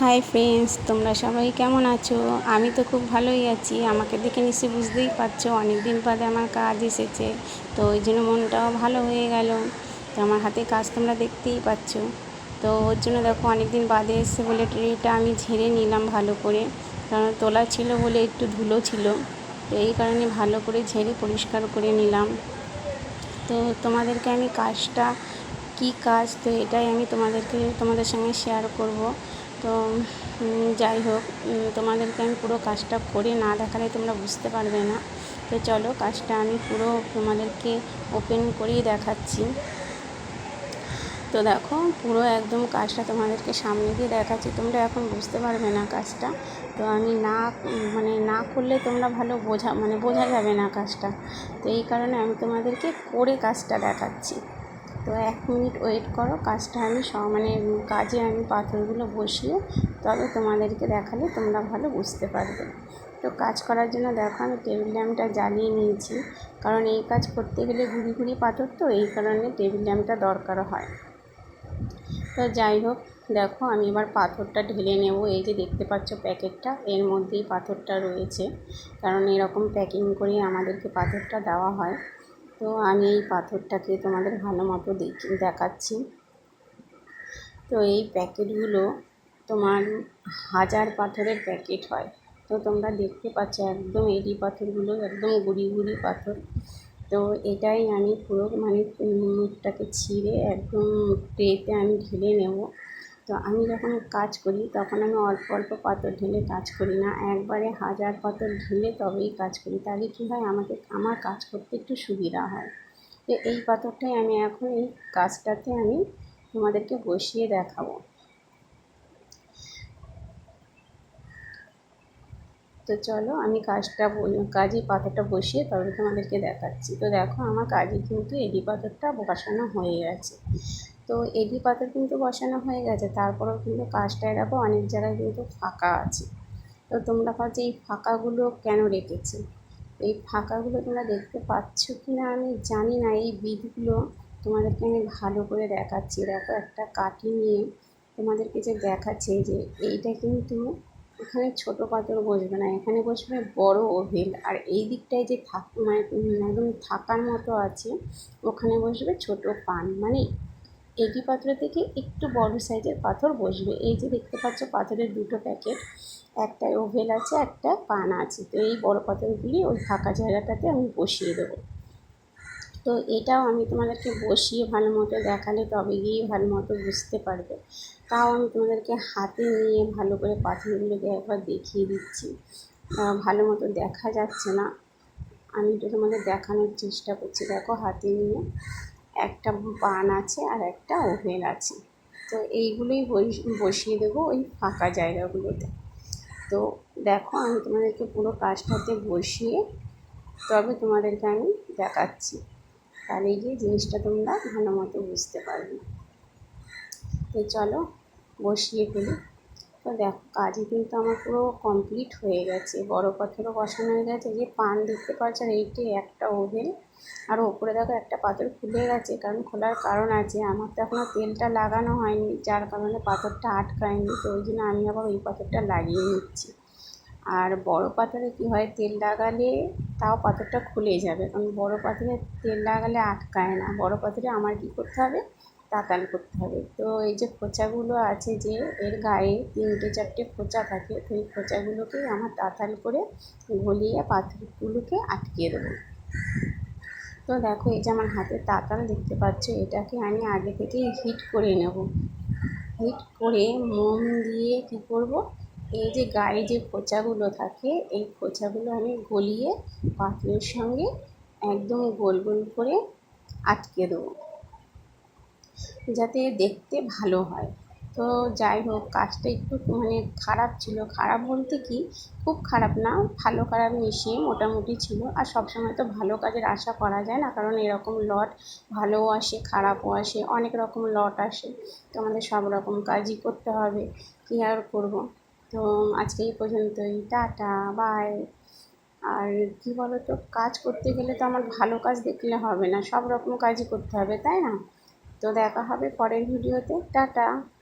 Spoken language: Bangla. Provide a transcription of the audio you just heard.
হাই ফ্রেন্ডস, তোমরা সবাই কেমন আছো? আমি তো খুব ভালোই আছি। আমাকে দেখে নিশ্চয়ই বুঝতেই পারছো অনেক দিন বাদে আমার কাজ এসেছে, তো ওই জন্য মনটাও ভালো হয়ে গেল। তো আমার হাতে কাজ তোমরা দেখতেই পাচ্ছ। তো ওর জন্য দেখো অনেক দিন বাদে এসে বলে ট্রেটা আমি ঝেড়ে নিলাম ভালো করে, কারণ তোলা ছিল বলে একটু ধুলো ছিল, তো এই কারণে ভালো করে ঝেড়ে পরিষ্কার করে নিলাম। তো তোমাদেরকে আমি কাজটা কী কাজ, তো এটাই আমি তোমাদের সঙ্গে শেয়ার করব। তো যাই হোক, তোমাদেরকে আমি পুরো কাজটা করে না দেখালে তোমরা বুঝতে পারবে না। তো চলো কাজটা আমি পুরো তোমাদেরকে ওপেন করেই দেখাচ্ছি। তো দেখো পুরো একদম কাজটা তোমাদেরকে সামনে দিয়ে দেখাচ্ছি, তোমরা এখন বুঝতে পারবে না কাজটা। তো আমি না করলে তোমরা ভালো বোঝা যাবে না কাজটা। তো এই কারণে আমি তোমাদেরকে করে কাজটা দেখাচ্ছি। তো 1 মিনিট ওয়েট করো, কাজটা আমি কাজে আমি পাথরগুলো বসিয়ে তবে তোমাদেরকে দেখালে তোমরা ভালো বুঝতে পারবে। তো কাজ করার জন্য দেখো আমি টেবিল ল্যাম্পটা জ্বালিয়ে নিয়েছি, কারণ এই কাজ করতে গেলে ঘুরি ঘুরি পাথর, তো এই কারণে টেবিল ল্যাম্পটা দরকার হয়। তো যাই হোক, দেখো আমি এবার পাথরটা ঢেলে নেব। এই যে দেখতে পাচ্ছ প্যাকেটটা, এর মধ্যেই পাথরটা রয়েছে, কারণ এরকম প্যাকিং করে আমাদেরকে পাথরটা দেওয়া হয়। তো আমি এই পাথরটাকে তোমাদের ভালো মতো দেখাচ্ছি। তো এই প্যাকেটগুলো তোমার 1000 পাথরের প্যাকেট হয়। তো তোমরা দেখতে পাচ্ছ একদম এডি পাথরগুলো একদম গুড়ি গুড়ি পাথর। তো এটাই আমি পুরো মুখটাকে ছিঁড়ে একদম ট্রেতে আমি ঢেলে নেব। তো আমি যখন কাজ করি তখন আমি অল্প অল্প পাথর ঢেলে কাজ করি না, একবারে 1000 পাথর ঢেলে তবেই কাজ করি। তাহলে কী হয়, আমার কাজ করতে একটু সুবিধা হয়। তো এই পাথরটাই আমি এখন এই কাজটাতে আমি তোমাদেরকে বসিয়ে দেখাবো। তো চলো আমি কাজে পাথরটা বসিয়ে তবে তোমাদেরকে দেখাচ্ছি। তো দেখো আমার কাজে কিন্তু এডি পাথরটা বসানো হয়ে গেছে। তো এডি পাথর কিন্তু বসানো হয়ে গেছে, তারপরেও কিন্তু কাজটায় দেখো অনেক জায়গায় কিন্তু ফাঁকা আছে। তো তোমরা ভাবছো এই ফাঁকাগুলো কেন রেখেছি? এই ফাঁকাগুলো তোমরা দেখতে পাচ্ছ কি না আমি জানি না। এই বিটগুলো তোমাদেরকে আমি ভালো করে দেখাচ্ছি। দেখো একটা কাঠি নিয়ে তোমাদেরকে যে দেখাচ্ছে যে এইটা কিন্তু এখানে ছোটো পাথর বসবে না, এখানে বসবে বড় ওভেল। আর এই দিকটায় যে একদম থাকার মতো আছে, ওখানে বসবে ছোটো পান। এডি পাথর থেকে একটু বড় সাইজের পাথর বসবে। এই যে দেখতে পাচ্ছ পাথরের দুটো প্যাকেট, একটায় ওভেল আছে, একটা পান আছে। তো এই বড় পাথরগুলি ওই ফাঁকা জায়গাটাতে আমি বসিয়ে দেবো। তো এটাও আমি তোমাদেরকে বসিয়ে ভালো মতো দেখালে তবে গিয়েই ভালো মতো বুঝতে পারবে। তাও আমি তোমাদেরকে হাতে নিয়ে ভালো করে পাথরগুলোকে একবার দেখিয়ে দিচ্ছি। ভালো মতো দেখা যাচ্ছে না, আমি এটা তোমাদের দেখানোর চেষ্টা করছি। দেখো হাতে নিয়ে একটা পান আছে আর একটা ওভেল আছে। তো এইগুলোই বসিয়ে দেবো ওই ফাঁকা জায়গাগুলোতে। তো দেখো আমি তোমাদেরকে পুরো কাজটাতে বসিয়ে তবে তোমাদেরকে আমি দেখাচ্ছি, তাহলে গিয়ে জিনিসটা তোমরা ভালো মতো বুঝতে পারবে। তো চলো বসিয়ে ফেলি। তো দেখো কাজই কিন্তু আমার পুরো কমপ্লিট হয়ে গেছে, বড় পাথরও বসানো হয়ে গেছে। যে পান দেখতে পাচ্ছ আর এইটি একটা ওভেন, আর ওপরে দেখো একটা পাথর খুলে গেছে, কারণ খোলার কারণ আছে, আমার তো এখনও তেলটা লাগানো হয়নি, যার কারণে পাথরটা আটকায়নি। তো ওই জন্য আমি আবার ওই পাথরটা লাগিয়ে নিচ্ছি। আর বড় পাথরে কী হয়, তেল লাগালে তাও পাথরটা খুলে যাবে, কারণ বড় পাথরে তেল লাগালে আটকায় না। বড় পাথরে আমার কী করতে হবে, তাতাল করতে হবে। তো এই যে খোঁচাগুলো আছে, যে এর গায়ে 3-4টে খোঁচা থাকে, তো এই খোঁচাগুলোকেই আমার তাতাল করে গলিয়ে পাথরগুলোকে আটকিয়ে দেবো। তো দেখো এই যে আমার হাতে তাতাল দেখতে পাচ্ছ, এটাকে আমি আগে থেকেই হিট করে নেব। হিট করে মোম দিয়ে কী করব, এই যে গায়ে যে খোঁচাগুলো থাকে এই খোঁচাগুলো আমি গলিয়ে পাথরের সঙ্গে একদম গোল গোল করে আটকে দেবো, যাতে দেখতে ভালো হয়। তো যাই হোক, কাজটা একটু খারাপ ছিল। খারাপ বলতে কি, খুব খারাপ না, ভালো খারাপ মিশিয়ে মোটামুটি ছিল। আর সবসময় তো ভালো কাজের আশা করা যায় না, কারণ এরকম লট ভালোও আসে খারাপও আসে, অনেক রকম লট আসে। তো আমাদের সব রকম কাজই করতে হবে, কী আর করবো। তো আজকে এই পর্যন্তই, টাটা বাই। আর কী বলো তো, কাজ করতে গেলে তো আমার ভালো কাজ দেখলে হবে না, সব রকম কাজই করতে হবে, তাই না? তো দেখা হবে পরের ভিডিওতে, টাটা।